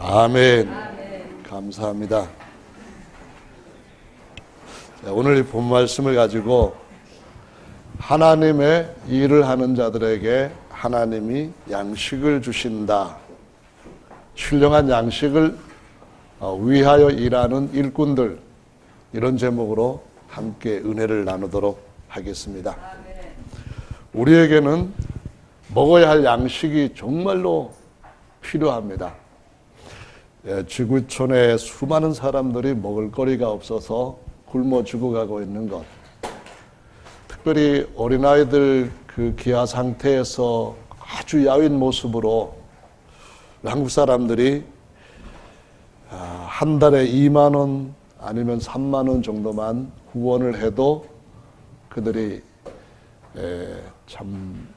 아멘. 감사합니다. 오늘 이 본 말씀을 가지고 하나님의 일을 하는 자들에게 하나님이 양식을 주신다. 신령한 양식을 위하여 일하는 일꾼들, 이런 제목으로 함께 은혜를 나누도록 하겠습니다. 우리에게는 먹어야 할 양식이 정말로 필요합니다. 지구촌에 수많은 사람들이 먹을 거리가 없어서 굶어 죽어가고 있는 것, 특별히 어린아이들 그 기아 상태에서 아주 야윈 모습으로 한국 사람들이 한 달에 2만 원 아니면 3만 원 정도만 후원을 해도 그들이 참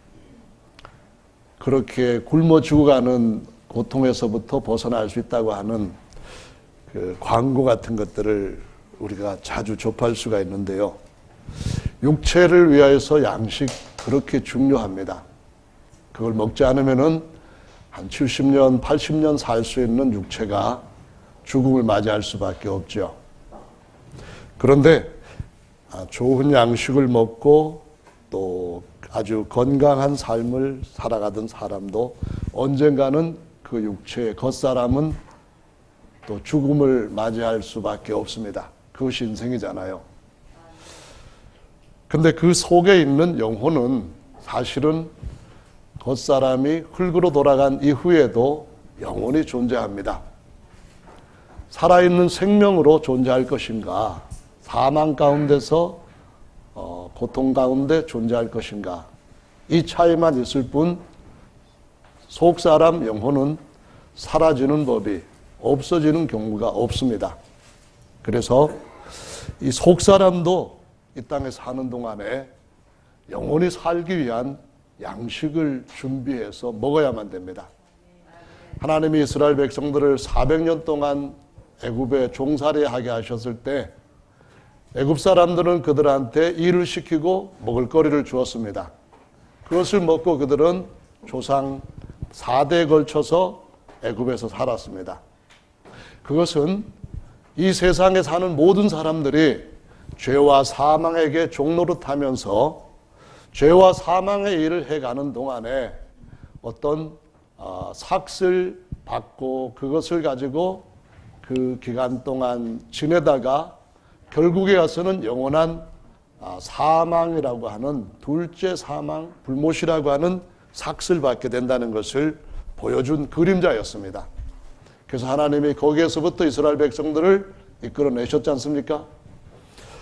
그렇게 굶어 죽어가는 고통에서부터 벗어날 수 있다고 하는 그 광고 같은 것들을 우리가 자주 접할 수가 있는데요. 육체를 위하여서 양식 그렇게 중요합니다. 그걸 먹지 않으면은 한 70년, 80년 살 수 있는 육체가 죽음을 맞이할 수밖에 없죠. 그런데 좋은 양식을 먹고 또 아주 건강한 삶을 살아가던 사람도 언젠가는 그 육체의 겉사람은 또 죽음을 맞이할 수밖에 없습니다. 그것이 인생이잖아요. 근데 그 속에 있는 영혼은 사실은 겉사람이 흙으로 돌아간 이후에도 영혼이 존재합니다. 살아있는 생명으로 존재할 것인가, 사망 가운데서 고통 가운데 존재할 것인가, 이 차이만 있을 뿐 속사람 영혼은 사라지는 법이, 없어지는 경우가 없습니다. 그래서 이 속사람도 이 땅에 사는 동안에 영혼이 살기 위한 양식을 준비해서 먹어야만 됩니다. 하나님이 이스라엘 백성들을 400년 동안 애굽에 종살이하게 하셨을 때 애굽 사람들은 그들한테 일을 시키고 먹을 거리를 주었습니다. 그것을 먹고 그들은 조상 4대에 걸쳐서 애굽에서 살았습니다. 그것은 이 세상에 사는 모든 사람들이 죄와 사망에게 종노릇하면서 죄와 사망의 일을 해가는 동안에 어떤 삭을 받고 그것을 가지고 그 기간 동안 지내다가 결국에 가서는 영원한 사망이라고 하는 둘째 사망, 불못이라고 하는 삭을 받게 된다는 것을 보여준 그림자였습니다. 그래서 하나님이 거기에서부터 이스라엘 백성들을 이끌어내셨지 않습니까?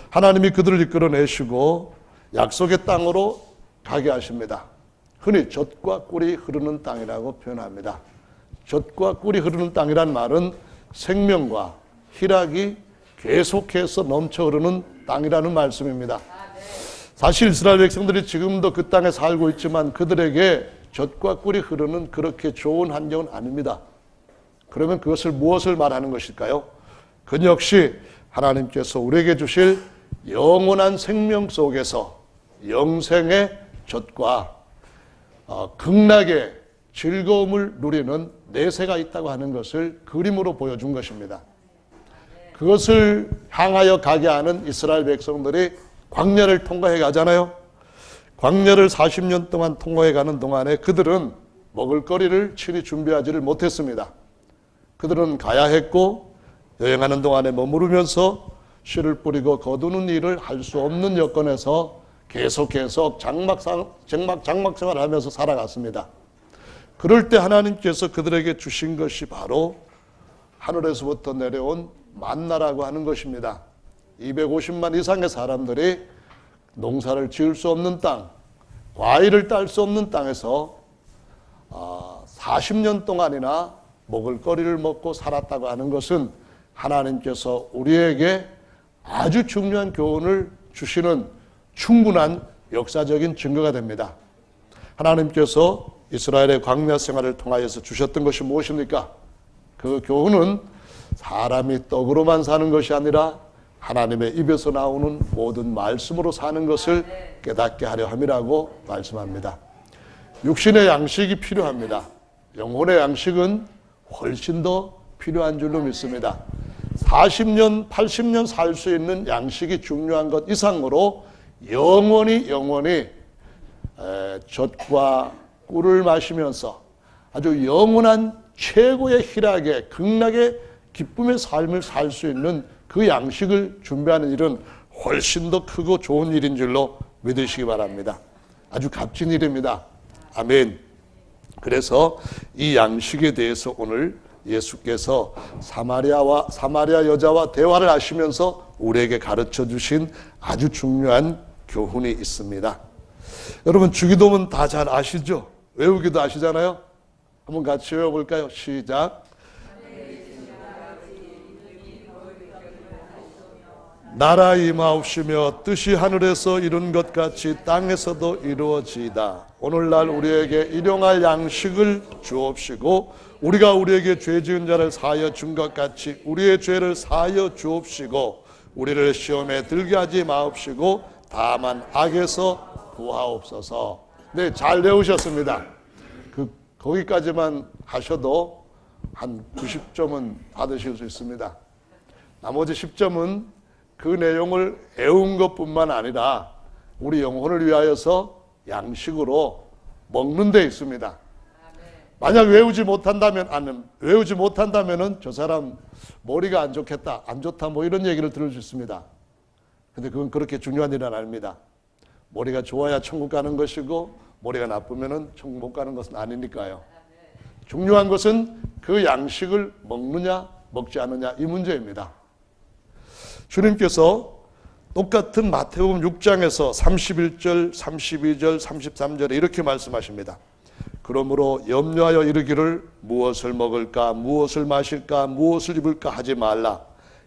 하나님이 그들을 이끌어내시고 약속의 땅으로 가게 하십니다. 흔히 젖과 꿀이 흐르는 땅이라고 표현합니다. 젖과 꿀이 흐르는 땅이란 말은 생명과 희락이 계속해서 넘쳐 흐르는 땅이라는 말씀입니다. 사실 이스라엘 백성들이 지금도 그 땅에 살고 있지만 그들에게 젖과 꿀이 흐르는 그렇게 좋은 환경은 아닙니다. 그러면 그것을 무엇을 말하는 것일까요? 그 역시 하나님께서 우리에게 주실 영원한 생명 속에서 영생의 젖과 극락의 즐거움을 누리는 내세가 있다고 하는 것을 그림으로 보여준 것입니다. 그것을 향하여 가게 하는 이스라엘 백성들이 광야를 통과해 가잖아요. 광야를 40년 동안 통과해 가는 동안에 그들은 먹을 거리를 친히 준비하지를 못했습니다. 그들은 가야 했고 여행하는 동안에 머무르면서 씨를 뿌리고 거두는 일을 할 수 없는 여건에서 계속해서 장막 생활을 하면서 살아갔습니다. 그럴 때 하나님께서 그들에게 주신 것이 바로 하늘에서부터 내려온 만나라고 하는 것입니다. 250만 이상의 사람들이 농사를 지을 수 없는 땅, 과일을 딸 수 없는 땅에서 40년 동안이나 먹을 거리를 먹고 살았다고 하는 것은 하나님께서 우리에게 아주 중요한 교훈을 주시는 충분한 역사적인 증거가 됩니다. 하나님께서 이스라엘의 광야 생활을 통하여서 주셨던 것이 무엇입니까? 그 교훈은 사람이 떡으로만 사는 것이 아니라 하나님의 입에서 나오는 모든 말씀으로 사는 것을 깨닫게 하려 함이라고 말씀합니다. 육신의 양식이 필요합니다. 영혼의 양식은 훨씬 더 필요한 줄로 믿습니다. 40년, 80년 살 수 있는 양식이 중요한 것 이상으로 영원히 젖과 꿀을 마시면서 아주 영원한 최고의 희락의 극락의 기쁨의 삶을 살 수 있는 그 양식을 준비하는 일은 훨씬 더 크고 좋은 일인 줄로 믿으시기 바랍니다. 아주 값진 일입니다. 아멘. 그래서 이 양식에 대해서 오늘 예수께서 사마리아 여자와 대화를 하시면서 우리에게 가르쳐 주신 아주 중요한 교훈이 있습니다. 여러분 주기도문 다 잘 아시죠? 외우기도 아시잖아요. 한번 같이 외워볼까요? 시작. 나라 임하옵시며 뜻이 하늘에서 이룬 것 같이 땅에서도 이루어지이다. 오늘날 우리에게 일용할 양식을 주옵시고 우리가 우리에게 죄 지은 자를 사하여 준 것 같이 우리의 죄를 사하여 주옵시고 우리를 시험에 들게 하지 마옵시고 다만 악에서 구하옵소서. 네, 잘 외우셨습니다. 거기까지만 하셔도 한 90점은 받으실 수 있습니다. 나머지 10점은 그 내용을 외운 것뿐만 아니라 우리 영혼을 위하여서 양식으로 먹는 데 있습니다. 만약 외우지 못한다면은 저 사람 머리가 안 좋겠다, 안 좋다 뭐 이런 얘기를 들을 수 있습니다. 근데 그건 그렇게 중요한 일은 아닙니다. 머리가 좋아야 천국 가는 것이고 머리가 나쁘면은 천국 못 가는 것은 아니니까요. 중요한 것은 그 양식을 먹느냐 먹지 않느냐 이 문제입니다. 주님께서 똑같은 마태복음 6장에서 31절, 32절, 33절에 이렇게 말씀하십니다. 그러므로 염려하여 이르기를 무엇을 먹을까, 무엇을 마실까, 무엇을 입을까 하지 말라.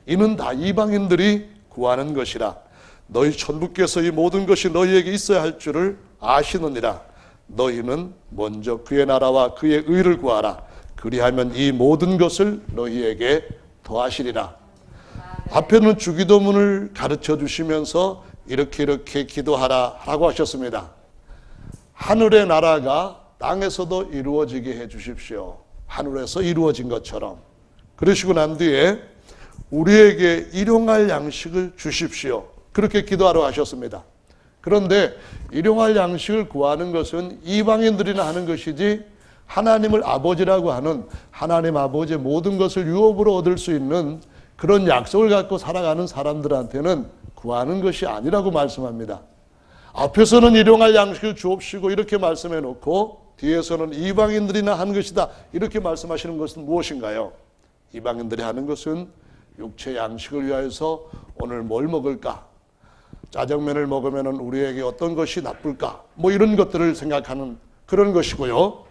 이는 다 이방인들이 구하는 것이라. 너희 천부께서 이 모든 것이 너희에게 있어야 할 줄을 아시느니라. 너희는 먼저 그의 나라와 그의 의를 구하라. 그리하면 이 모든 것을 너희에게 더하시리라. 앞에는 주기도문을 가르쳐 주시면서 이렇게 기도하라 라고 하셨습니다. 하늘의 나라가 땅에서도 이루어지게 해 주십시오. 하늘에서 이루어진 것처럼. 그러시고 난 뒤에 우리에게 일용할 양식을 주십시오. 그렇게 기도하러 하셨습니다. 그런데 일용할 양식을 구하는 것은 이방인들이나 하는 것이지 하나님을 아버지라고 하는 하나님 아버지의 모든 것을 유업으로 얻을 수 있는 그런 약속을 갖고 살아가는 사람들한테는 구하는 것이 아니라고 말씀합니다. 앞에서는 일용할 양식을 주옵시고 이렇게 말씀해 놓고 뒤에서는 이방인들이나 하는 것이다 이렇게 말씀하시는 것은 무엇인가요? 이방인들이 하는 것은 육체 양식을 위하여서 오늘 뭘 먹을까? 짜장면을 먹으면 우리에게 어떤 것이 나쁠까? 뭐 이런 것들을 생각하는 그런 것이고요.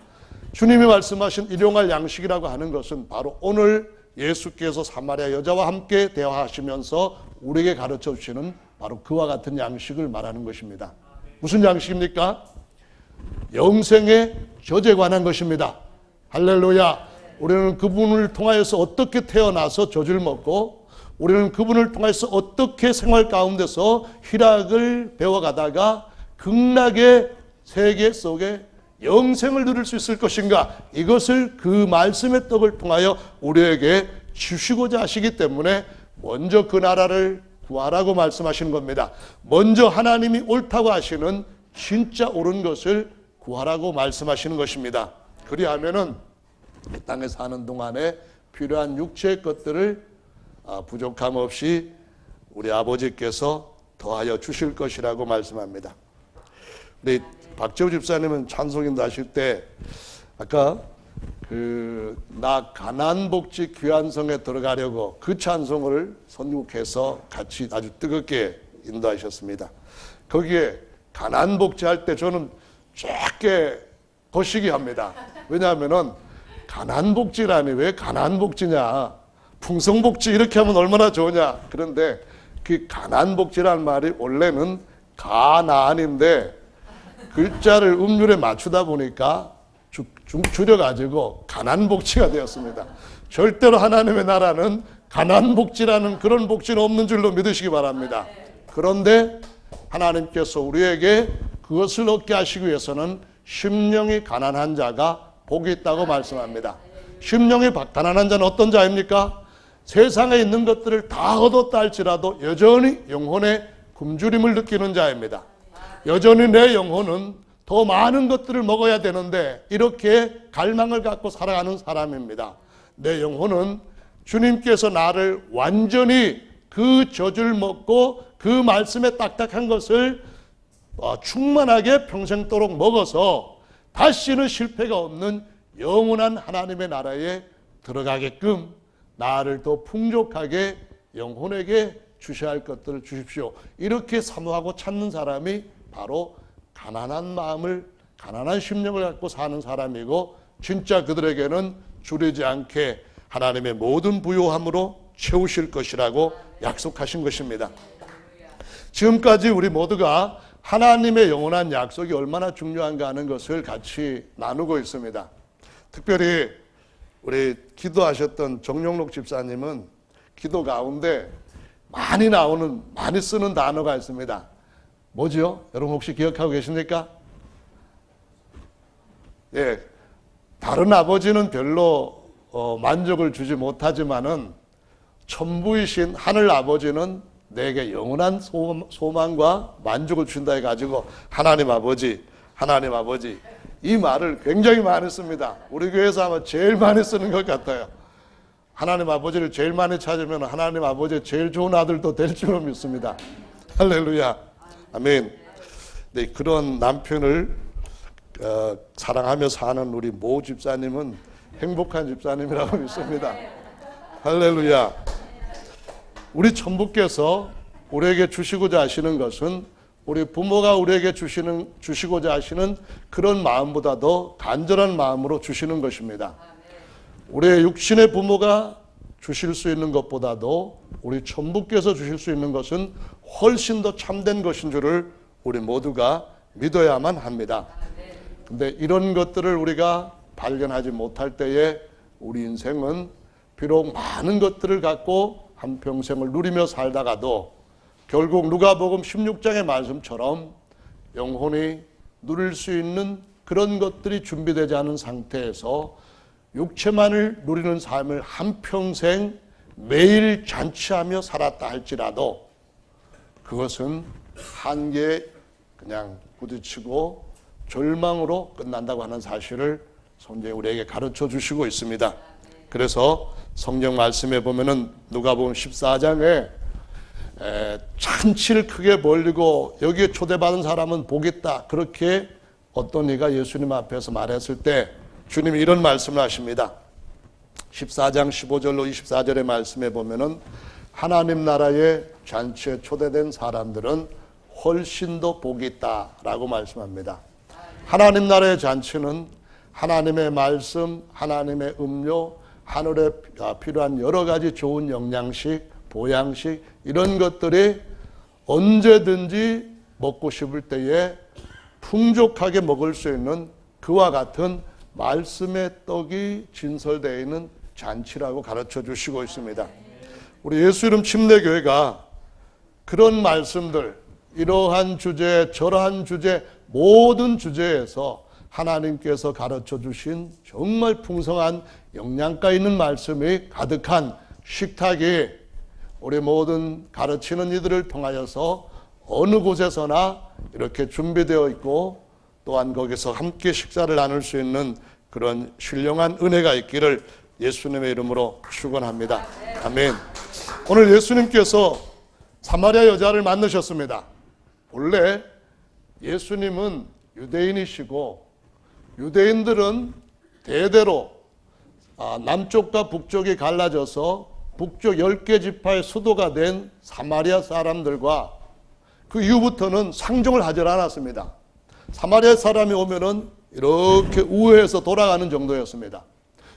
주님이 말씀하신 일용할 양식이라고 하는 것은 바로 오늘 예수께서 사마리아 여자와 함께 대화하시면서 우리에게 가르쳐 주시는 바로 그와 같은 양식을 말하는 것입니다. 무슨 양식입니까? 영생의 젖에 관한 것입니다. 할렐루야. 우리는 그분을 통하여서 어떻게 태어나서 젖을 먹고 우리는 그분을 통해서 어떻게 생활 가운데서 희락을 배워가다가 극락의 세계 속에 영생을 누릴 수 있을 것인가, 이것을 그 말씀의 떡을 통하여 우리에게 주시고자 하시기 때문에 먼저 그 나라를 구하라고 말씀하시는 겁니다. 먼저 하나님이 옳다고 하시는 진짜 옳은 것을 구하라고 말씀하시는 것입니다. 그리하면은 이 땅에 사는 동안에 필요한 육체의 것들을 부족함 없이 우리 아버지께서 더하여 주실 것이라고 말씀합니다. 우리 박재우 집사님은 찬송인도 하실 때 아까 나 가난복지 귀한성에 들어가려고 그 찬송을 선곡해서 같이 아주 뜨겁게 인도하셨습니다. 거기에 가난복지 할 때 저는 짧게 거시기 합니다. 왜냐하면은 가난복지라니 왜 가난복지냐, 풍성복지 이렇게 하면 얼마나 좋으냐. 그런데 그 가난복지라는 말이 원래는 가난인데 글자를 음률에 맞추다 보니까 줄여가지고 가난복지가 되었습니다. 절대로 하나님의 나라는 가난복지라는 그런 복지는 없는 줄로 믿으시기 바랍니다. 그런데 하나님께서 우리에게 그것을 얻게 하시기 위해서는 심령이 가난한 자가 복이 있다고 말씀합니다. 심령이 가난한 자는 어떤 자입니까? 세상에 있는 것들을 다 얻었다 할지라도 여전히 영혼의 굶주림을 느끼는 자입니다. 여전히 내 영혼은 더 많은 것들을 먹어야 되는데 이렇게 갈망을 갖고 살아가는 사람입니다. 내 영혼은 주님께서 나를 완전히 그 젖을 먹고 그 말씀에 딱딱한 것을 충만하게 평생도록 먹어서 다시는 실패가 없는 영원한 하나님의 나라에 들어가게끔 나를 더 풍족하게 영혼에게 주셔야 할 것들을 주십시오. 이렇게 사모하고 찾는 사람이 바로 가난한 마음을, 가난한 심령을 갖고 사는 사람이고, 진짜 그들에게는 줄이지 않게 하나님의 모든 부요함으로 채우실 것이라고 약속하신 것입니다. 지금까지 우리 모두가 하나님의 영원한 약속이 얼마나 중요한가 하는 것을 같이 나누고 있습니다. 특별히 우리 기도하셨던 정용록 집사님은 기도 가운데 많이 쓰는 단어가 있습니다. 뭐죠? 여러분 혹시 기억하고 계십니까? 예, 다른 아버지는 별로 만족을 주지 못하지만은 천부이신 하늘 아버지는 내게 영원한 소망과 만족을 준다 해가지고 하나님 아버지 이 말을 굉장히 많이 씁니다. 우리 교회에서 아마 제일 많이 쓰는 것 같아요. 하나님 아버지를 제일 많이 찾으면 하나님 아버지의 제일 좋은 아들도 될 줄로 믿습니다. 할렐루야, 아멘. 네, 그런 남편을 사랑하며 사는 우리 모 집사님은 행복한 집사님이라고 믿습니다. 할렐루야. 우리 천부께서 우리에게 주시고자 하시는 것은 우리 부모가 우리에게 주시고자 하시는 그런 마음보다 더 간절한 마음으로 주시는 것입니다. 우리의 육신의 부모가 주실 수 있는 것보다도 우리 천부께서 주실 수 있는 것은 훨씬 더 참된 것인 줄을 우리 모두가 믿어야만 합니다. 근데 이런 것들을 우리가 발견하지 못할 때에 우리 인생은 비록 많은 것들을 갖고 한평생을 누리며 살다가도 결국 누가복음 16장의 말씀처럼 영혼이 누릴 수 있는 그런 것들이 준비되지 않은 상태에서 육체만을 누리는 삶을 한평생 매일 잔치하며 살았다 할지라도 그것은 한계에 그냥 부딪히고 절망으로 끝난다고 하는 사실을 성경이 우리에게 가르쳐 주시고 있습니다. 그래서 성경 말씀에 보면은 누가복음 14장에 잔치를 크게 벌리고 여기에 초대받은 사람은 복 있다, 그렇게 어떤 이가 예수님 앞에서 말했을 때 주님이 이런 말씀을 하십니다. 14장 15절로 24절의 말씀에 보면은 하나님 나라의 잔치에 초대된 사람들은 훨씬 더 복이 있다라고 말씀합니다. 하나님 나라의 잔치는 하나님의 말씀, 하나님의 음료, 하늘에 필요한 여러 가지 좋은 영양식, 보양식, 이런 것들이 언제든지 먹고 싶을 때에 풍족하게 먹을 수 있는 그와 같은 말씀의 떡이 진설되어 있는 잔치라고 가르쳐 주시고 있습니다. 우리 예수 이름 침례교회가 그런 말씀들, 이러한 주제, 저러한 주제, 모든 주제에서 하나님께서 가르쳐 주신 정말 풍성한 영양가 있는 말씀이 가득한 식탁이 우리 모든 가르치는 이들을 통하여서 어느 곳에서나 이렇게 준비되어 있고, 또한 거기서 함께 식사를 나눌 수 있는 그런 신령한 은혜가 있기를 예수님의 이름으로 축원합니다. 아멘. 오늘 예수님께서 사마리아 여자를 만나셨습니다. 본래 예수님은 유대인이시고 유대인들은 대대로 남쪽과 북쪽이 갈라져서 북쪽 10개 지파의 수도가 된 사마리아 사람들과 그 이후부터는 상종을 하지 않았습니다. 사마리아 사람이 오면은 이렇게 우회해서 돌아가는 정도였습니다.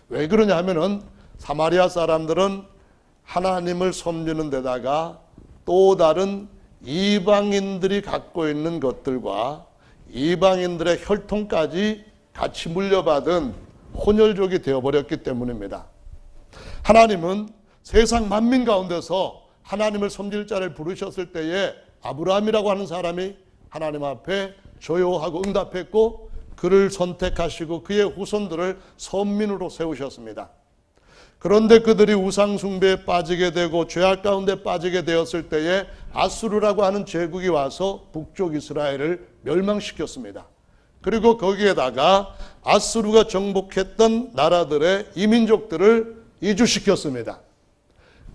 왜 그러냐 하면은 사마리아 사람들은 하나님을 섬기는 데다가 또 다른 이방인들이 갖고 있는 것들과 이방인들의 혈통까지 같이 물려받은 혼혈족이 되어버렸기 때문입니다. 하나님은 세상 만민 가운데서 하나님을 섬길 자를 부르셨을 때에 아브라함이라고 하는 사람이 하나님 앞에 조요하고 응답했고, 그를 선택하시고 그의 후손들을 선민으로 세우셨습니다. 그런데 그들이 우상 숭배에 빠지게 되고 죄악 가운데 빠지게 되었을 때에 아수르라고 하는 제국이 와서 북쪽 이스라엘을 멸망시켰습니다. 그리고 거기에다가 아수르가 정복했던 나라들의 이민족들을 이주시켰습니다.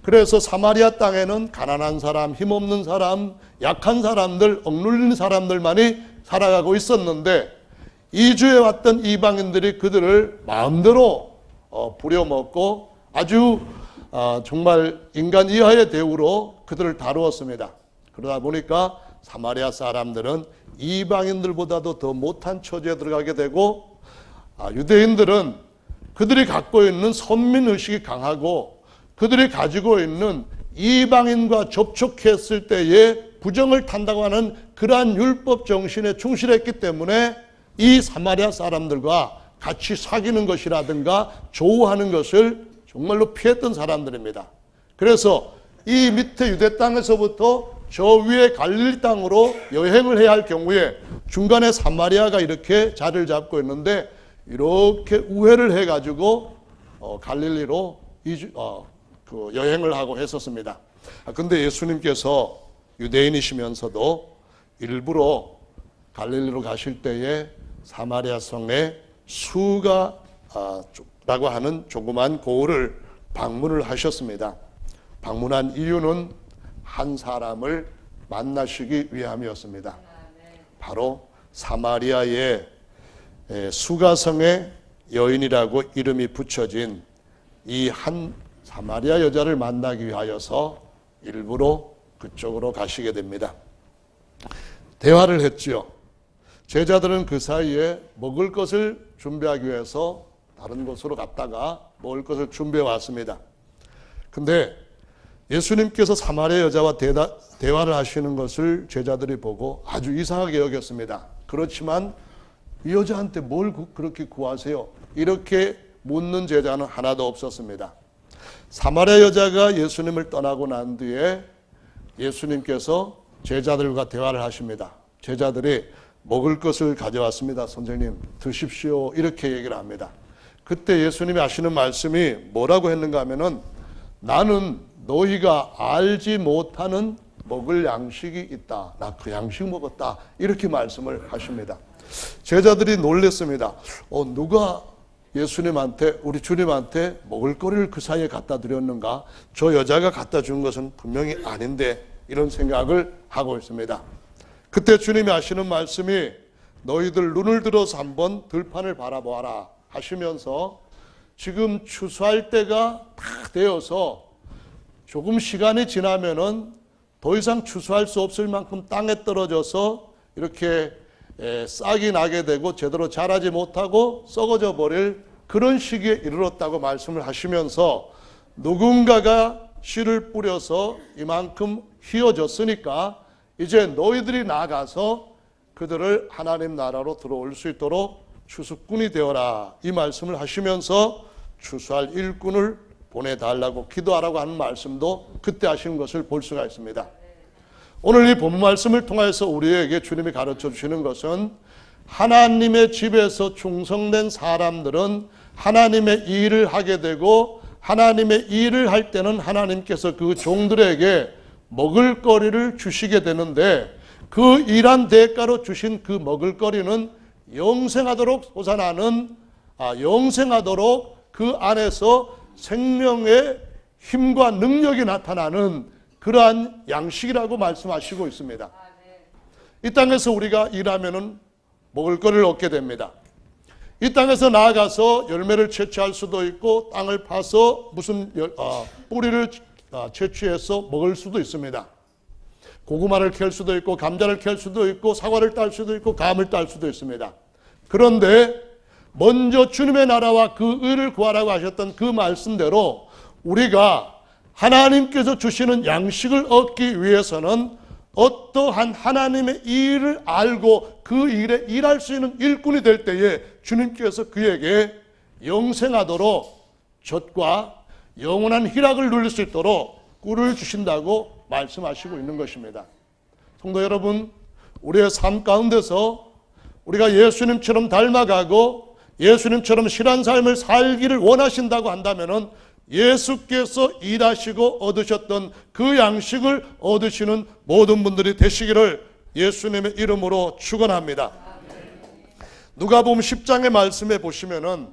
그래서 사마리아 땅에는 가난한 사람, 힘없는 사람, 약한 사람들, 억눌린 사람들만이 살아가고 있었는데 이주해 왔던 이방인들이 그들을 마음대로 부려먹고 아주 정말 인간 이하의 대우로 그들을 다루었습니다. 그러다 보니까 사마리아 사람들은 이방인들보다도 더 못한 처지에 들어가게 되고 유대인들은 그들이 갖고 있는 선민의식이 강하고 그들이 가지고 있는 이방인과 접촉했을 때에 부정을 탄다고 하는 그러한 율법 정신에 충실했기 때문에 이 사마리아 사람들과 같이 사귀는 것이라든가 조우하는 것을 정말로 피했던 사람들입니다. 그래서 이 밑에 유대 땅에서부터 저 위에 갈릴리 땅으로 여행을 해야 할 경우에 중간에 사마리아가 이렇게 자리를 잡고 있는데 이렇게 우회를 해가지고 갈릴리로 여행을 하고 했었습니다. 근데 예수님께서 유대인이시면서도 일부러 갈릴리로 가실 때에 사마리아 성에 수가라고 하는 조그만 고을을 방문을 하셨습니다. 방문한 이유는 한 사람을 만나시기 위함이었습니다. 바로 사마리아의 수가성의 여인이라고 이름이 붙여진 이 한 사마리아 여자를 만나기 위하여서 일부러 그쪽으로 가시게 됩니다. 대화를 했지요. 제자들은 그 사이에 먹을 것을 준비하기 위해서 다른 곳으로 갔다가 먹을 것을 준비해 왔습니다. 근데 예수님께서 사마리아 여자와 대화를 하시는 것을 제자들이 보고 아주 이상하게 여겼습니다. 그렇지만 이 여자한테 뭘 그렇게 구하세요? 이렇게 묻는 제자는 하나도 없었습니다. 사마리아 여자가 예수님을 떠나고 난 뒤에 예수님께서 제자들과 대화를 하십니다. 제자들이 먹을 것을 가져왔습니다. 선생님 드십시오. 이렇게 얘기를 합니다. 그때 예수님이 하시는 말씀이 뭐라고 했는가 하면은 나는 너희가 알지 못하는 먹을 양식이 있다. 나 그 양식 먹었다. 이렇게 말씀을 하십니다. 제자들이 놀랐습니다. 누가 예수님한테 우리 주님한테 먹을거리를 그 사이에 갖다 드렸는가? 저 여자가 갖다 준 것은 분명히 아닌데 이런 생각을 하고 있습니다. 그때 주님이 하시는 말씀이 너희들 눈을 들어서 한번 들판을 바라보아라 하시면서 지금 추수할 때가 다 되어서 조금 시간이 지나면은 더 이상 추수할 수 없을 만큼 땅에 떨어져서 이렇게 싹이 나게 되고 제대로 자라지 못하고 썩어져 버릴 그런 시기에 이르렀다고 말씀을 하시면서 누군가가 씨를 뿌려서 이만큼 휘어졌으니까 이제 너희들이 나가서 그들을 하나님 나라로 들어올 수 있도록 추수꾼이 되어라 이 말씀을 하시면서 추수할 일꾼을 보내달라고 기도하라고 하는 말씀도 그때 하시는 것을 볼 수가 있습니다. 오늘 이 본문 말씀을 통해서 우리에게 주님이 가르쳐 주시는 것은 하나님의 집에서 충성된 사람들은 하나님의 일을 하게 되고 하나님의 일을 할 때는 하나님께서 그 종들에게 먹을거리를 주시게 되는데 그 일한 대가로 주신 그 먹을거리는 영생하도록 솟아나는 영생하도록 그 안에서 생명의 힘과 능력이 나타나는 그러한 양식이라고 말씀하시고 있습니다. 이 땅에서 우리가 일하면은 먹을거리를 얻게 됩니다. 이 땅에서 나아가서 열매를 채취할 수도 있고 땅을 파서 무슨 뿌리를 채취해서 먹을 수도 있습니다. 고구마를 캘 수도 있고 감자를 캘 수도 있고 사과를 딸 수도 있고 감을 딸 수도 있습니다. 그런데 먼저 주님의 나라와 그 의를 구하라고 하셨던 그 말씀대로 우리가 하나님께서 주시는 양식을 얻기 위해서는 어떠한 하나님의 일을 알고 그 일에 일할 수 있는 일꾼이 될 때에 주님께서 그에게 영생하도록 젖과 영원한 희락을 누릴 수 있도록 꿀을 주신다고 말씀하시고 있는 것입니다. 성도 여러분, 우리의 삶 가운데서 우리가 예수님처럼 닮아가고 예수님처럼 실한 삶을 살기를 원하신다고 한다면은 예수께서 일하시고 얻으셨던 그 양식을 얻으시는 모든 분들이 되시기를 예수님의 이름으로 축원합니다. 누가복음 10장의 말씀에 보시면은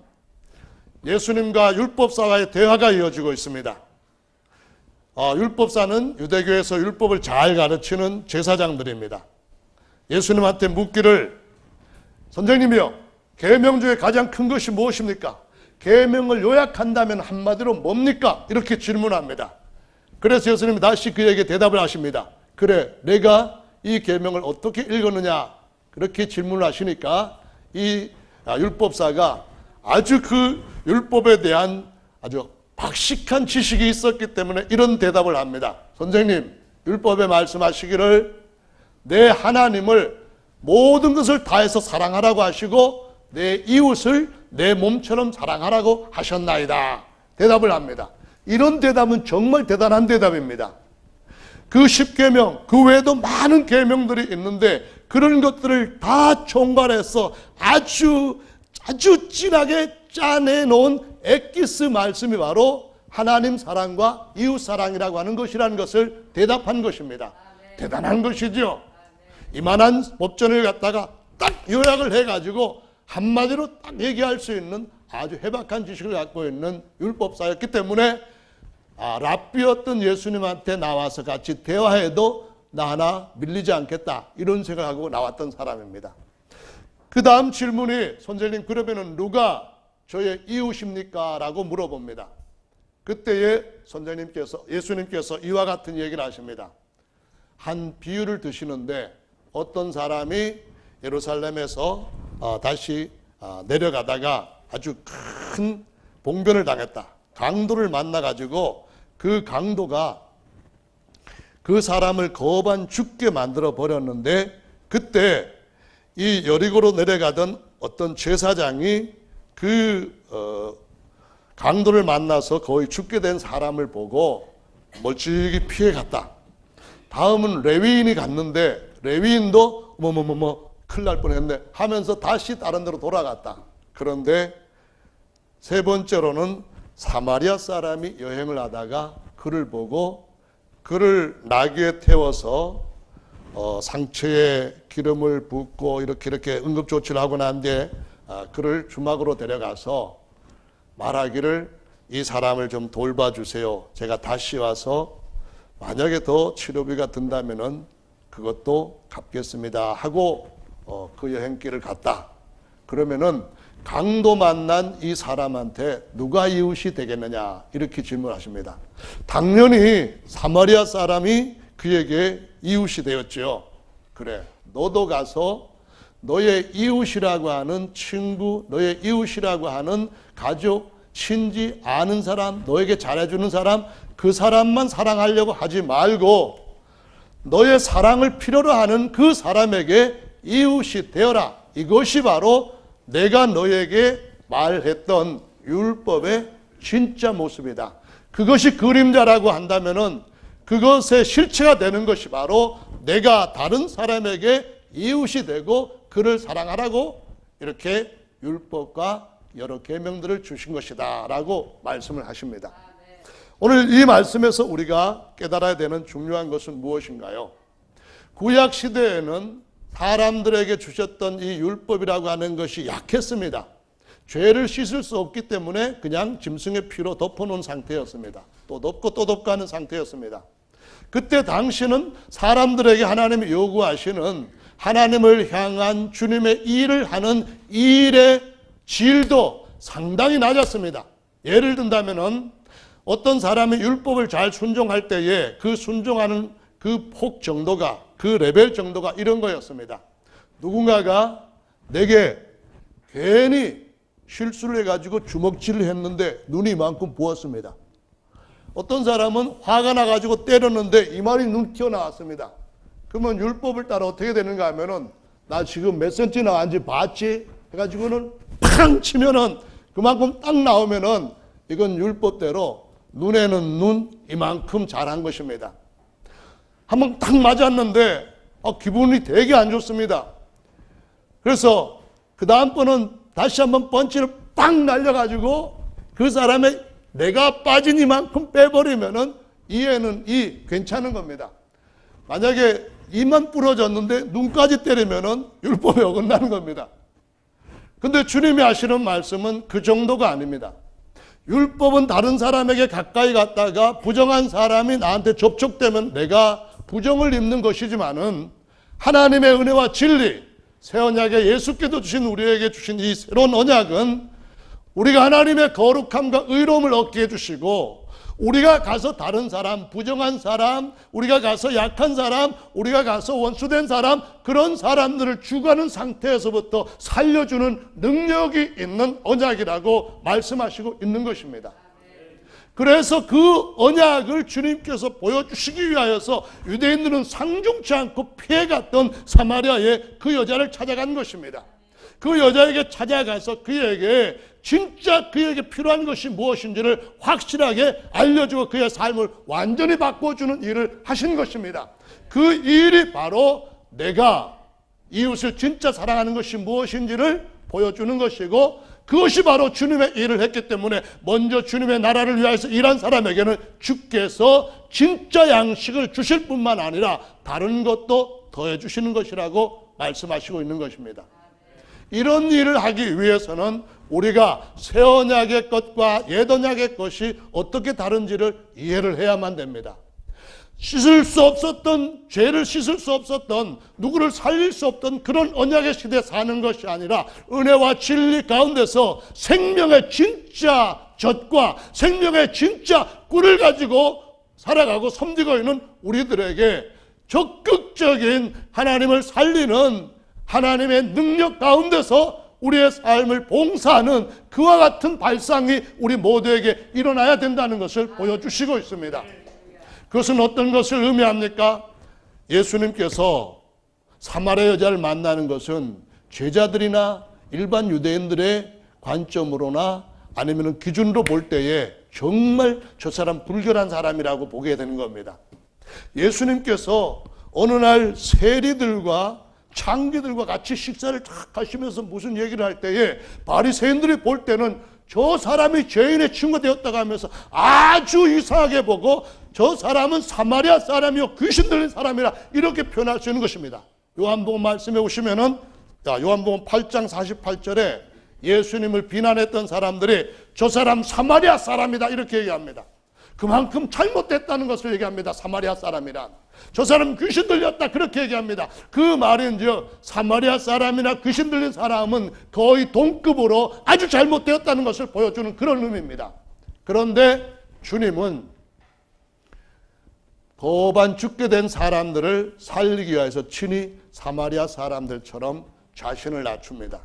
예수님과 율법사와의 대화가 이어지고 있습니다. 율법사는 유대교에서 율법을 잘 가르치는 제사장들입니다. 예수님한테 묻기를, 선생님이요, 계명 중에 가장 큰 것이 무엇입니까? 계명을 요약한다면 한마디로 뭡니까? 이렇게 질문합니다. 그래서 예수님이 다시 그에게 대답을 하십니다. 그래, 내가 이 계명을 어떻게 읽었느냐? 그렇게 질문을 하시니까 이 율법사가 아주 그 율법에 대한 아주 박식한 지식이 있었기 때문에 이런 대답을 합니다. 선생님, 율법에 말씀하시기를 내 하나님을 모든 것을 다해서 사랑하라고 하시고 내 이웃을 내 몸처럼 사랑하라고 하셨나이다. 대답을 합니다. 이런 대답은 정말 대단한 대답입니다. 그 10계명, 그 외에도 많은 계명들이 있는데 그런 것들을 다 총괄해서 아주 진하게 짜내놓은 엑기스 말씀이 바로 하나님 사랑과 이웃 사랑이라고 하는 것이라는 것을 대답한 것입니다. 대단한 것이죠. 이만한 법전을 갖다가 딱 요약을 해가지고 한마디로 딱 얘기할 수 있는 아주 해박한 지식을 갖고 있는 율법사였기 때문에 랍비였던 예수님한테 나와서 같이 대화해도 나 하나 밀리지 않겠다, 이런 생각을 하고 나왔던 사람입니다. 그 다음 질문이, 선생님 그러면은 누가 저의 이웃입니까? 라고 물어봅니다. 그때에 예수님께서 이와 같은 얘기를 하십니다. 한 비유를 드시는데 어떤 사람이 예루살렘에서 다시 내려가다가 아주 큰 봉변을 당했다. 강도를 만나가지고 그 강도가 그 사람을 거반 죽게 만들어 버렸는데, 그때 이 여리고로 내려가던 어떤 제사장이 그 강도를 만나서 거의 죽게 된 사람을 보고 멀찍이 피해 갔다. 다음은 레위인이 갔는데 레위인도 큰일 날 뻔했네 하면서 다시 다른 데로 돌아갔다. 그런데 세 번째로는 사마리아 사람이 여행을 하다가 그를 보고 그를 나귀에 태워서 상처에 기름을 붓고 이렇게 응급조치를 하고 난 뒤에 그를 주막으로 데려가서 말하기를 이 사람을 좀 돌봐주세요. 제가 다시 와서 만약에 더 치료비가 든다면은 그것도 갚겠습니다 하고 그 여행길을 갔다. 그러면은 강도 만난 이 사람한테 누가 이웃이 되겠느냐, 이렇게 질문하십니다. 당연히 사마리아 사람이 그에게 이웃이 되었죠. 그래, 너도 가서 너의 이웃이라고 하는 친구, 너의 이웃이라고 하는 가족, 친지, 아는 사람, 너에게 잘해주는 사람, 그 사람만 사랑하려고 하지 말고 너의 사랑을 필요로 하는 그 사람에게 이웃이 되어라. 이것이 바로 내가 너에게 말했던 율법의 진짜 모습이다. 그것이 그림자라고 한다면은 그것의 실체가 되는 것이 바로 내가 다른 사람에게 이웃이 되고 그를 사랑하라고 이렇게 율법과 여러 계명들을 주신 것이다 라고 말씀을 하십니다. 오늘 이 말씀에서 우리가 깨달아야 되는 중요한 것은 무엇인가요? 구약 시대에는 사람들에게 주셨던 이 율법이라고 하는 것이 약했습니다. 죄를 씻을 수 없기 때문에 그냥 짐승의 피로 덮어놓은 상태였습니다. 또 덮고 또 덮고 하는 상태였습니다. 그때 당시는 사람들에게 하나님이 요구하시는 하나님을 향한 주님의 일을 하는 이 일의 질도 상당히 낮았습니다. 예를 든다면은 어떤 사람이 율법을 잘 순종할 때에 그 순종하는 그 폭 정도가, 그 레벨 정도가 이런 거였습니다. 누군가가 내게 괜히 실수를 해가지고 주먹질을 했는데 눈이 이만큼 부었습니다. 어떤 사람은 화가 나가지고 때렸는데 이만히 눈 튀어나왔습니다. 그러면 율법을 따라 어떻게 되는가 하면은 나 지금 몇 센치 나왔는지 봤지? 해가지고는 팡 치면은 그만큼 딱 나오면은 이건 율법대로 눈에는 눈 이만큼 잘한 것입니다. 한번 딱 맞았는데 기분이 되게 안 좋습니다. 그래서 그 다음번은 다시 한번 펀치를 빵 날려가지고 그 사람의 내가 빠진 이만큼 빼버리면은 이에는 괜찮은 겁니다. 만약에 이만 부러졌는데 눈까지 때리면은 율법에 어긋나는 겁니다. 근데 주님이 하시는 말씀은 그 정도가 아닙니다. 율법은 다른 사람에게 가까이 갔다가 부정한 사람이 나한테 접촉되면 내가 부정을 입는 것이지만은 하나님의 은혜와 진리, 새 언약에 예수께서 주신 우리에게 주신 이 새로운 언약은 우리가 하나님의 거룩함과 의로움을 얻게 해주시고, 우리가 가서 다른 사람, 부정한 사람, 우리가 가서 약한 사람, 우리가 가서 원수된 사람, 그런 사람들을 죽어가는 상태에서부터 살려주는 능력이 있는 언약이라고 말씀하시고 있는 것입니다. 그래서 그 언약을 주님께서 보여주시기 위하여서 유대인들은 상종치 않고 피해갔던 사마리아의 그 여자를 찾아간 것입니다. 그 여자에게 찾아가서 그에게 진짜 그에게 필요한 것이 무엇인지를 확실하게 알려주고 그의 삶을 완전히 바꿔주는 일을 하신 것입니다. 그 일이 바로 내가 이웃을 진짜 사랑하는 것이 무엇인지를 보여주는 것이고, 그것이 바로 주님의 일을 했기 때문에 먼저 주님의 나라를 위하여서 일한 사람에게는 주께서 진짜 양식을 주실 뿐만 아니라 다른 것도 더해 주시는 것이라고 말씀하시고 있는 것입니다. 이런 일을 하기 위해서는 우리가 새 언약의 것과 옛 언약의 것이 어떻게 다른지를 이해를 해야만 됩니다. 씻을 수 없었던, 죄를 씻을 수 없었던, 누구를 살릴 수 없던 그런 언약의 시대에 사는 것이 아니라 은혜와 진리 가운데서 생명의 진짜 젖과 생명의 진짜 꿀을 가지고 살아가고 섬기고 있는 우리들에게 적극적인 하나님을 살리는 하나님의 능력 가운데서 우리의 삶을 봉사하는 그와 같은 발상이 우리 모두에게 일어나야 된다는 것을 보여주시고 있습니다. 그것은 어떤 것을 의미합니까? 예수님께서 사마리아 여자를 만나는 것은 제자들이나 일반 유대인들의 관점으로나 아니면 기준으로 볼 때에 정말 저 사람 불결한 사람이라고 보게 되는 겁니다. 예수님께서 어느 날 세리들과 창기들과 같이 식사를 탁 하시면서 무슨 얘기를 할 때에 바리새인들이 볼 때는 저 사람이 죄인의 친구가 되었다고 하면서 아주 이상하게 보고 저 사람은 사마리아 사람이요 귀신 들린 사람이라 이렇게 표현할 수 있는 것입니다. 요한복음 말씀에 오시면은 요한복음 8장 48절에 예수님을 비난했던 사람들이 저 사람 사마리아 사람이다 이렇게 얘기합니다. 그만큼 잘못됐다는 것을 얘기합니다. 사마리아 사람이란. 저 사람 귀신 들렸다 그렇게 얘기합니다. 그 말은요, 사마리아 사람이나 귀신 들린 사람은 거의 동급으로 아주 잘못되었다는 것을 보여주는 그런 의미입니다. 그런데 주님은 거반 죽게 된 사람들을 살리기 위해서 친히 사마리아 사람들처럼 자신을 낮춥니다.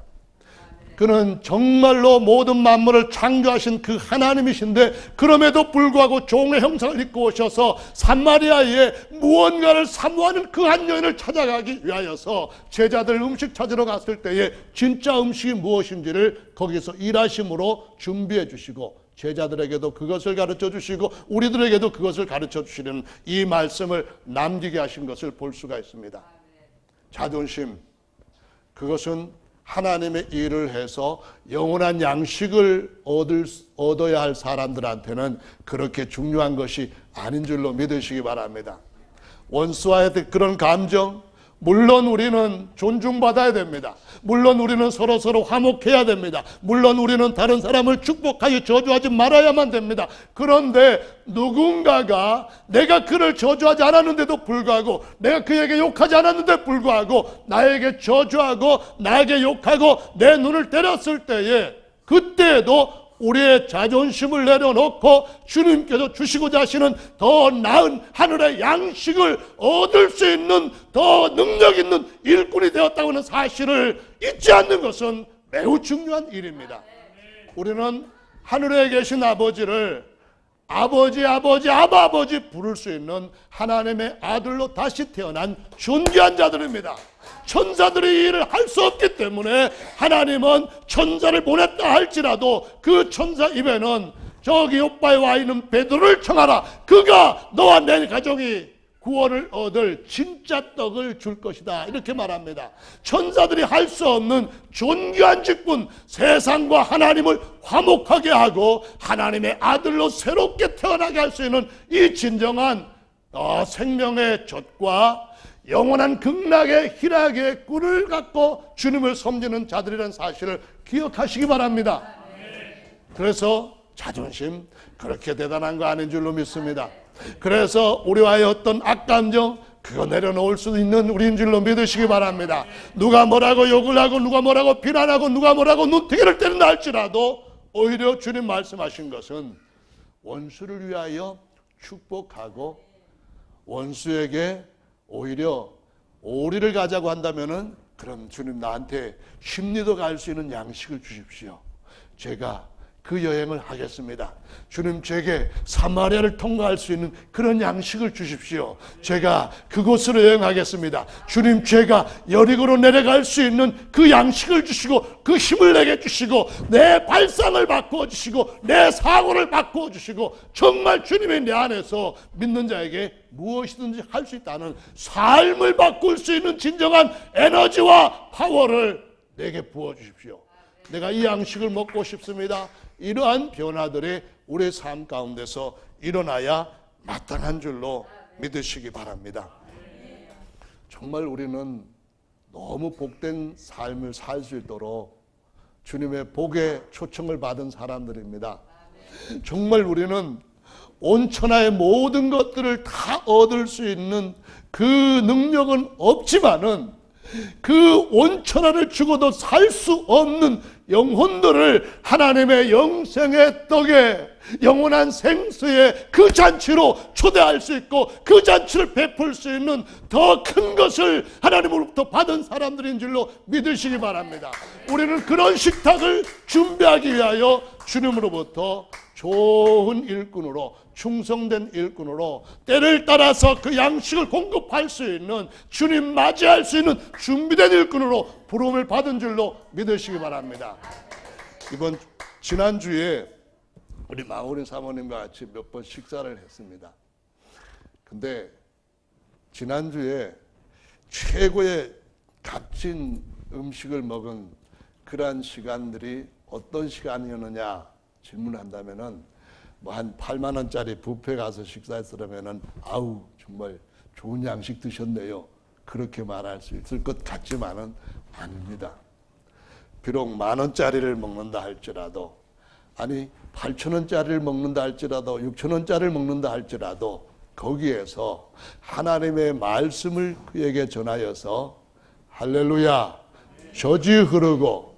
그는 정말로 모든 만물을 창조하신 그 하나님이신데 그럼에도 불구하고 종의 형상을 입고 오셔서 사마리아에 무언가를 사모하는 그 한 여인을 찾아가기 위하여서 제자들 음식 찾으러 갔을 때에 진짜 음식이 무엇인지를 거기서 일하심으로 준비해 주시고 제자들에게도 그것을 가르쳐 주시고 우리들에게도 그것을 가르쳐 주시는 이 말씀을 남기게 하신 것을 볼 수가 있습니다. 자존심, 그것은 하나님의 일을 해서 영원한 양식을 얻어야 할 사람들한테는 그렇게 중요한 것이 아닌 줄로 믿으시기 바랍니다. 원수와의 그런 감정, 물론 우리는 존중받아야 됩니다. 물론 우리는 서로 화목해야 됩니다. 물론 우리는 다른 사람을 축복하여 저주하지 말아야만 됩니다. 그런데 누군가가 내가 그를 저주하지 않았는데도 불구하고 내가 그에게 욕하지 않았는데 불구하고 나에게 저주하고 나에게 욕하고 내 눈을 때렸을 때에 그때에도 우리의 자존심을 내려놓고 주님께서 주시고자 하시는 더 나은 하늘의 양식을 얻을 수 있는 더 능력 있는 일꾼이 되었다고 하는 사실을 잊지 않는 것은 매우 중요한 일입니다. 우리는 하늘에 계신 아버지를 아버지 아버지 부를 수 있는 하나님의 아들로 다시 태어난 존귀한 자들입니다. 천사들이 이 일을 할 수 없기 때문에 하나님은 천사를 보냈다 할지라도 그 천사 입에는 저기 요바에 와 있는 베드로를 청하라. 그가 너와 내 가족이 구원을 얻을 진짜 떡을 줄 것이다, 이렇게 말합니다. 천사들이 할 수 없는 존귀한 직분, 세상과 하나님을 화목하게 하고 하나님의 아들로 새롭게 태어나게 할 수 있는 이 진정한 생명의 젖과 영원한 극락의 희락의 꿀을 갖고 주님을 섬기는 자들이라는 사실을 기억하시기 바랍니다. 그래서 자존심 그렇게 대단한 거 아닌 줄로 믿습니다. 그래서 우리와의 어떤 악감정 그거 내려놓을 수 있는 우리인 줄로 믿으시기 바랍니다. 누가 뭐라고 욕을 하고 누가 뭐라고 비난하고 누가 뭐라고 눈탱이를 때린다 할지라도 오히려 주님 말씀하신 것은 원수를 위하여 축복하고 원수에게 오히려 오리를 가자고 한다면은 그럼 주님 나한테 심리도 갈 수 있는 양식을 주십시오. 제가 그 여행을 하겠습니다. 주님 제게 사마리아를 통과할 수 있는 그런 양식을 주십시오. 제가 그곳으로 여행하겠습니다. 주님 제가 여리고로 내려갈 수 있는 그 양식을 주시고 그 힘을 내게 주시고 내 발상을 바꾸어 주시고 내 사고를 바꾸어 주시고 정말 주님이 내 안에서 믿는 자에게 무엇이든지 할 수 있다는 삶을 바꿀 수 있는 진정한 에너지와 파워를 내게 부어 주십시오. 내가 이 양식을 먹고 싶습니다. 이러한 변화들이 우리의 삶 가운데서 일어나야 마땅한 줄로 믿으시기 바랍니다. 정말 우리는 너무 복된 삶을 살 수 있도록 주님의 복에 초청을 받은 사람들입니다. 정말 우리는 온 천하의 모든 것들을 다 얻을 수 있는 그 능력은 없지만은 그 온천하를 죽어도 살 수 없는 영혼들을 하나님의 영생의 떡에 영원한 생수의 그 잔치로 초대할 수 있고 그 잔치를 베풀 수 있는 더 큰 것을 하나님으로부터 받은 사람들인 줄로 믿으시기 바랍니다. 우리는 그런 식탁을 준비하기 위하여 주님으로부터 좋은 일꾼으로 충성된 일꾼으로 때를 따라서 그 양식을 공급할 수 있는 주님 맞이할 수 있는 준비된 일꾼으로 부름을 받은 줄로 믿으시기 바랍니다. 지난주에 우리 마오린 사모님과 같이 몇 번 식사를 했습니다. 근데 지난주에 최고의 값진 음식을 먹은 그러한 시간들이 어떤 시간이었느냐 질문한다면은 뭐 한 8만 원짜리 뷔페 가서 식사했으면은 아우 정말 좋은 양식 드셨네요, 그렇게 말할 수 있을 것 같지만은 아닙니다. 비록 1만 원짜리를 먹는다 할지라도, 아니 8천 원짜리를 먹는다 할지라도, 6천 원짜리를 먹는다 할지라도 거기에서 하나님의 말씀을 그에게 전하여서 할렐루야 젖이 흐르고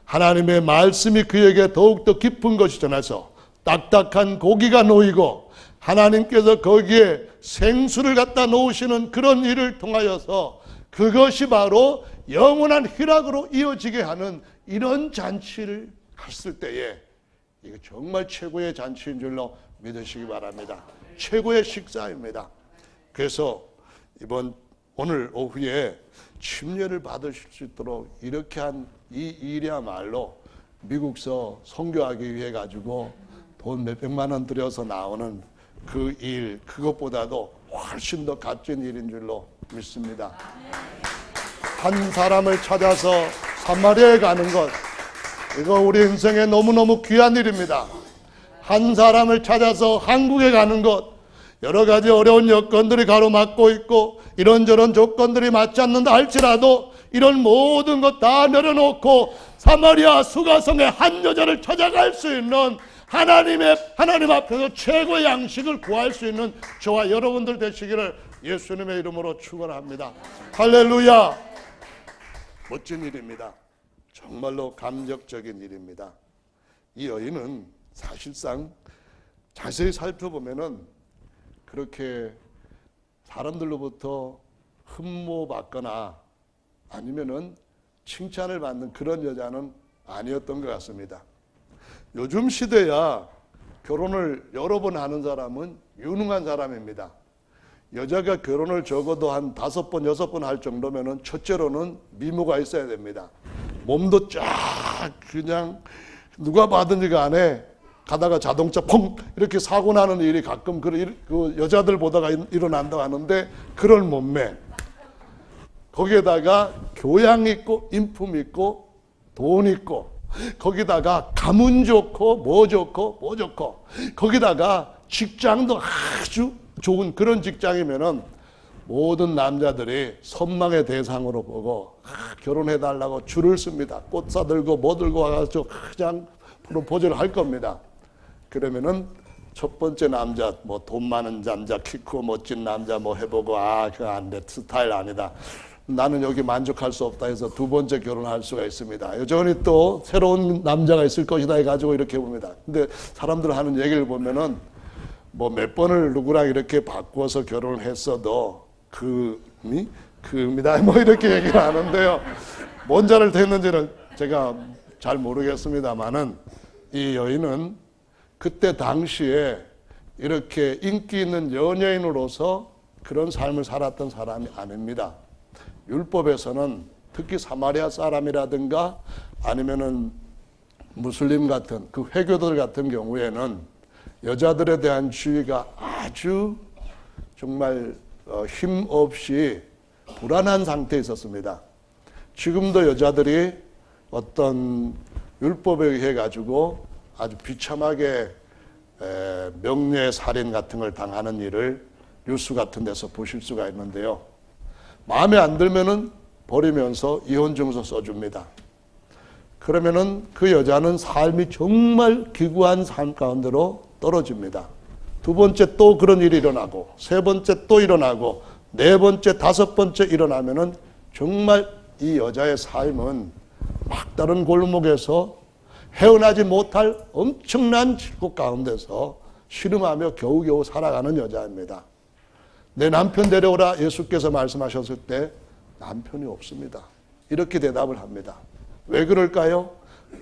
하나님의 말씀이 그에게 더욱더 깊은 것이 전해서 딱딱한 고기가 놓이고 하나님께서 거기에 생수를 갖다 놓으시는 그런 일을 통하여서 그것이 바로 영원한 희락으로 이어지게 하는 이런 잔치를 갔을 때에 이거 정말 최고의 잔치인 줄로 믿으시기 바랍니다. 최고의 식사입니다. 그래서 오늘 오후에 침례를 받으실 수 있도록 이렇게 한 이 일이야말로 미국서 선교하기 위해 가지고 돈 몇백만 원 들여서 나오는 그 일, 그것보다도 훨씬 더 값진 일인 줄로 믿습니다. 한 사람을 찾아서 사마리아에 가는 것, 이거 우리 인생에 너무너무 귀한 일입니다. 한 사람을 찾아서 한국에 가는 것, 여러 가지 어려운 여건들이 가로막고 있고 이런저런 조건들이 맞지 않는다 할지라도 이런 모든 것 다 내려놓고 사마리아 수가성의 한 여자를 찾아갈 수 있는 하나님 앞에서 최고의 양식을 구할 수 있는 저와 여러분들 되시기를 예수님의 이름으로 축원합니다. 할렐루야. 멋진 일입니다. 정말로 감격적인 일입니다. 이 여인은 사실상 자세히 살펴보면은 그렇게 사람들로부터 흠모받거나 아니면은 칭찬을 받는 그런 여자는 아니었던 것 같습니다. 요즘 시대야 결혼을 여러 번 하는 사람은 유능한 사람입니다. 여자가 결혼을 적어도 한 5번, 6번 할 정도면은 첫째로는 미모가 있어야 됩니다. 몸도 쫙 그냥 누가 봐든지 간에 가다가 자동차 펑 이렇게 사고 나는 일이 가끔 그 여자들 보다가 일어난다고 하는데, 그런 몸매, 거기에다가 교양 있고 인품 있고 돈 있고, 거기다가 가문 좋고 뭐 좋고 뭐 좋고, 거기다가 직장도 아주 좋은 그런 직장이면은 모든 남자들이 선망의 대상으로 보고 결혼해달라고 줄을 씁니다. 꽃 사들고 뭐 들고 와가지고 그냥 프로포즈를 할 겁니다. 그러면은 첫 번째 남자, 뭐 돈 많은 남자, 키 크고 멋진 남자 뭐 해보고, 그거 안 돼, 스타일 아니다, 나는 여기 만족할 수 없다 해서 두 번째 결혼할 수가 있습니다. 여전히 또 새로운 남자가 있을 것이다 해가지고 이렇게 봅니다. 근데 사람들 하는 얘기를 보면은 뭐 몇 번을 누구랑 이렇게 바꾸어서 결혼을 했어도 그입니다 뭐 이렇게 얘기를 하는데요. 뭔 자를 됐는지는 제가 잘 모르겠습니다만은, 이 여인은 그때 당시에 이렇게 인기 있는 연예인으로서 그런 삶을 살았던 사람이 아닙니다. 율법에서는 특히 사마리아 사람이라든가 아니면은 무슬림 같은 그 회교들 같은 경우에는 여자들에 대한 주의가 아주 정말 힘없이 불안한 상태에 있었습니다. 지금도 여자들이 어떤 율법에 의해 가지고 아주 비참하게 명예살인 같은 걸 당하는 일을 뉴스 같은 데서 보실 수가 있는데요. 마음에 안 들면은 버리면서 이혼증서 써줍니다. 그러면은 그 여자는 삶이 정말 기구한 삶 가운데로 떨어집니다. 두 번째 또 그런 일이 일어나고, 세 번째 또 일어나고, 네 번째, 다섯 번째 일어나면은 정말 이 여자의 삶은 막다른 골목에서 헤어나지 못할 엄청난 질곡 가운데서 씨름하며 겨우겨우 살아가는 여자입니다. 내 남편 데려오라 예수께서 말씀하셨을 때 남편이 없습니다. 이렇게 대답을 합니다. 왜 그럴까요?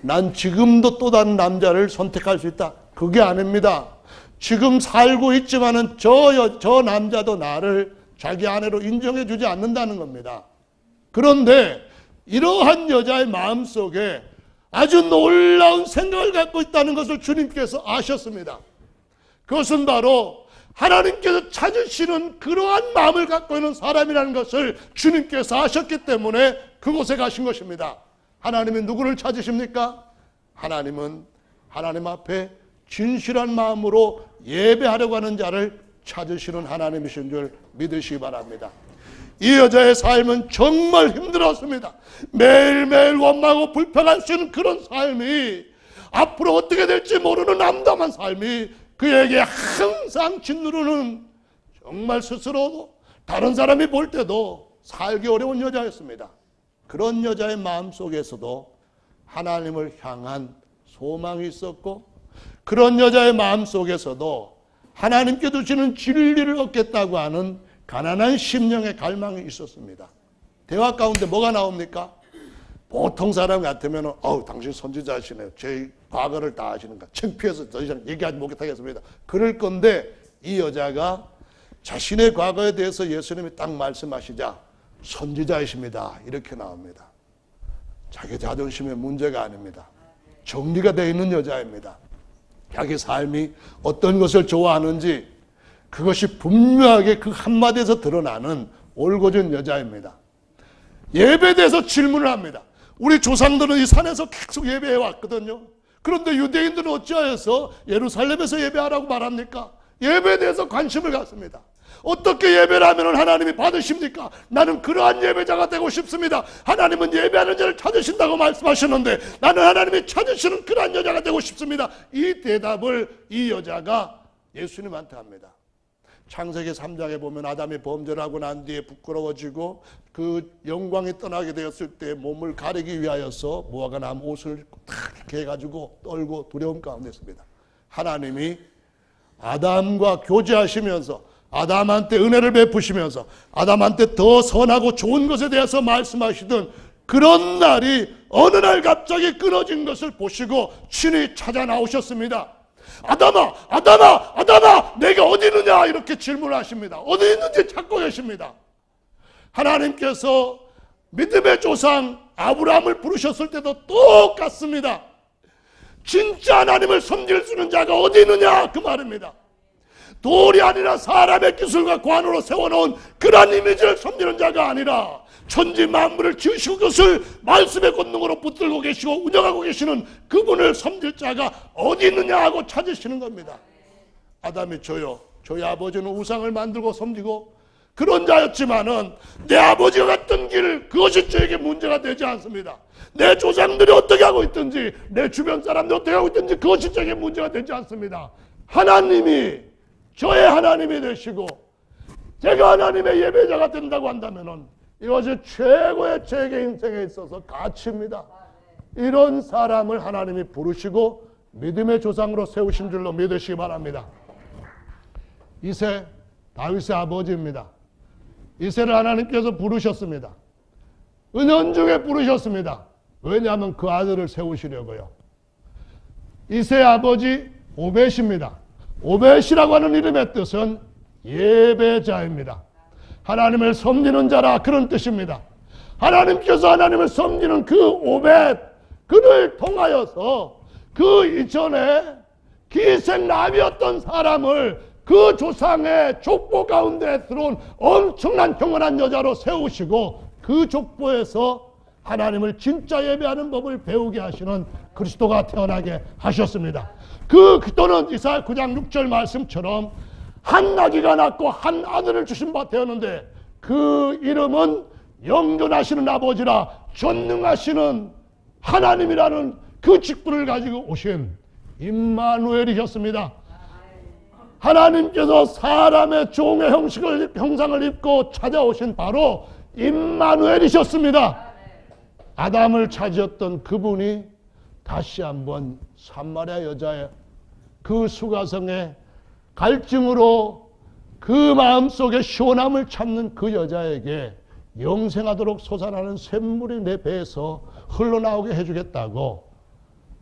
난 지금도 또 다른 남자를 선택할 수 있다. 그게 아닙니다. 지금 살고 있지만은 저 남자도 나를 자기 아내로 인정해 주지 않는다는 겁니다. 그런데 이러한 여자의 마음속에 아주 놀라운 생각을 갖고 있다는 것을 주님께서 아셨습니다. 그것은 바로 하나님께서 찾으시는 그러한 마음을 갖고 있는 사람이라는 것을 주님께서 아셨기 때문에 그곳에 가신 것입니다. 하나님은 누구를 찾으십니까? 하나님은 하나님 앞에 진실한 마음으로 예배하려고 하는 자를 찾으시는 하나님이신 줄 믿으시기 바랍니다. 이 여자의 삶은 정말 힘들었습니다. 매일매일 원망하고 불평하시는 그런 삶이, 앞으로 어떻게 될지 모르는 암담한 삶이 그에게 항상 짓누르는, 정말 스스로도 다른 사람이 볼 때도 살기 어려운 여자였습니다. 그런 여자의 마음속에서도 하나님을 향한 소망이 있었고, 그런 여자의 마음속에서도 하나님께 주시는 진리를 얻겠다고 하는 가난한 심령의 갈망이 있었습니다. 대화 가운데 뭐가 나옵니까? 보통 사람 같으면 당신 선지자시네요, 제 과거를 다 아시는가, 창피해서 더 이상 얘기하지 못하겠습니다, 그럴 건데, 이 여자가 자신의 과거에 대해서 예수님이 딱 말씀하시자 선지자이십니다 이렇게 나옵니다. 자기 자존심의 문제가 아닙니다. 정리가 되어 있는 여자입니다. 자기 삶이 어떤 것을 좋아하는지 그것이 분명하게 그 한마디에서 드러나는 올곧은 여자입니다. 예배에 대해서 질문을 합니다. 우리 조상들은 이 산에서 계속 예배해 왔거든요. 그런데 유대인들은 어찌하여서 예루살렘에서 예배하라고 말합니까? 예배에 대해서 관심을 갖습니다. 어떻게 예배를 하면 하나님이 받으십니까? 나는 그러한 예배자가 되고 싶습니다. 하나님은 예배하는 자를 찾으신다고 말씀하셨는데 나는 하나님이 찾으시는 그러한 여자가 되고 싶습니다. 이 대답을 이 여자가 예수님한테 합니다. 창세기 3장에 보면 아담이 범죄를 하고 난 뒤에 부끄러워지고 그 영광이 떠나게 되었을 때 몸을 가리기 위하여서 무화과 나무 옷을 탁 이렇게 해가지고 떨고 두려움 가운데 있습니다. 하나님이 아담과 교제하시면서 아담한테 은혜를 베푸시면서 아담한테 더 선하고 좋은 것에 대해서 말씀하시던 그런 날이 어느 날 갑자기 끊어진 것을 보시고 친히 찾아 나오셨습니다. 아담아, 아담아, 아담아, 내가 어디 있느냐 이렇게 질문하십니다. 어디 있는지 찾고 계십니다. 하나님께서 믿음의 조상 아브라함을 부르셨을 때도 똑같습니다. 진짜 하나님을 섬길 수 있는 자가 어디 있느냐 그 말입니다. 돌이 아니라 사람의 기술과 관으로 세워놓은 그러한 이미지를 섬기는 자가 아니라 천지 만물을 지으시고 그것을 말씀의 권능으로 붙들고 계시고 운영하고 계시는 그분을 섬길 자가 어디 있느냐 하고 찾으시는 겁니다. 아담이 저희 아버지는 우상을 만들고 섬기고 그런 자였지만은 내 아버지가 갔던 길 그것이 저에게 문제가 되지 않습니다. 내 조상들이 어떻게 하고 있든지 내 주변 사람들이 어떻게 하고 있든지 그것이 저에게 문제가 되지 않습니다. 하나님이 저의 하나님이 되시고 제가 하나님의 예배자가 된다고 한다면은 이것이 최고의 제게 인생에 있어서 가치입니다. 이런 사람을 하나님이 부르시고 믿음의 조상으로 세우신 줄로 믿으시기 바랍니다. 이세 다윗의 아버지입니다. 이세를 하나님께서 부르셨습니다. 은연중에 부르셨습니다. 왜냐하면 그 아들을 세우시려고요. 이세의 아버지 오벳입니다. 오벳이라고 하는 이름의 뜻은 예배자입니다. 하나님을 섬기는 자라 그런 뜻입니다. 하나님께서 하나님을 섬기는 그 오벳 그를 통하여서 그 이전에 기생남이었던 사람을 그 조상의 족보 가운데 들어온 엄청난 경건한 여자로 세우시고 그 족보에서 하나님을 진짜 예배하는 법을 배우게 하시는 그리스도가 태어나게 하셨습니다. 그 또는 이사야 9장 6절 말씀처럼 한 아기가 낳고 한 아들을 주신 바 되었는데 그 이름은 영존하시는 아버지라 전능하시는 하나님이라는 그 직분을 가지고 오신 임마누엘이셨습니다. 하나님께서 사람의 종의 형상을 입고 찾아오신 바로 임마누엘이셨습니다. 아담을 찾으셨던 그분이 다시 한번 사마리아 여자의 그 수가성의 갈증으로 그 마음속에 시원함을 찾는 그 여자에게 영생하도록 솟아나는 샘물이 내 배에서 흘러나오게 해주겠다고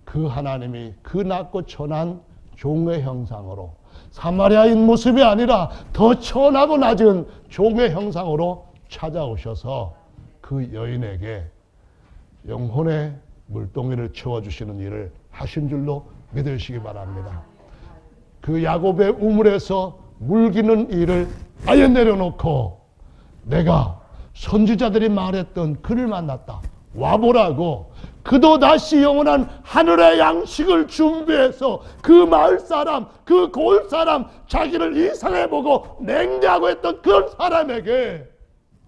그 하나님이 그 낮고 천한 종의 형상으로 사마리아인 모습이 아니라 더 천하고 낮은 종의 형상으로 찾아오셔서 그 여인에게 영혼의 물동이를 채워주시는 일을 하신 줄로 믿으시기 바랍니다. 그 야곱의 우물에서 물기는 일을 아예 내려놓고 내가 선지자들이 말했던 그를 만났다. 와보라고 그도 다시 영원한 하늘의 양식을 준비해서 그 마을 사람, 그 고을 사람, 자기를 이상해 보고 냉대하고 했던 그런 사람에게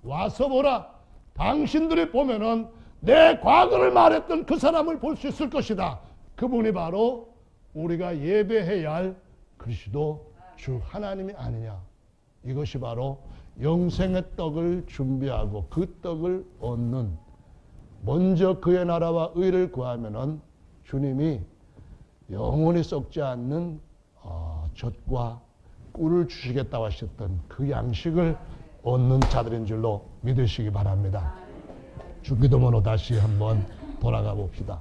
와서 보라. 당신들이 보면은 내 과거를 말했던 그 사람을 볼 수 있을 것이다. 그분이 바로 우리가 예배해야 할 그리스도 주 하나님이 아니냐. 이것이 바로 영생의 떡을 준비하고 그 떡을 얻는, 먼저 그의 나라와 의를 구하면은 주님이 영원히 썩지 않는 젖과 꿀을 주시겠다고 하셨던 그 양식을 얻는 자들인 줄로 믿으시기 바랍니다. 주기도문으로 다시 한번 돌아가 봅시다.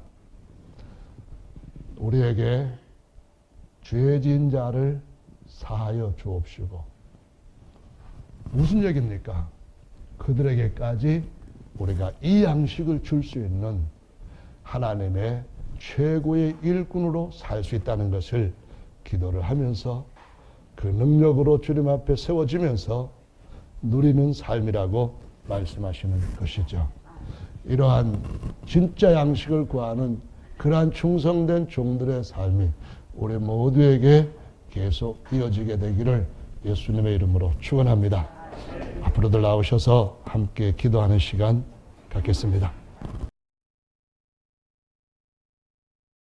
우리에게 죄 지은 자를 사하여 주옵시고. 무슨 얘기입니까? 그들에게까지 우리가 이 양식을 줄 수 있는 하나님의 최고의 일꾼으로 살 수 있다는 것을 기도를 하면서 그 능력으로 주님 앞에 세워지면서 누리는 삶이라고 말씀하시는 것이죠. 이러한 진짜 양식을 구하는 그러한 충성된 종들의 삶이 우리 모두에게 계속 이어지게 되기를 예수님의 이름으로 축원합니다. 앞으로들 나오셔서 함께 기도하는 시간 갖겠습니다.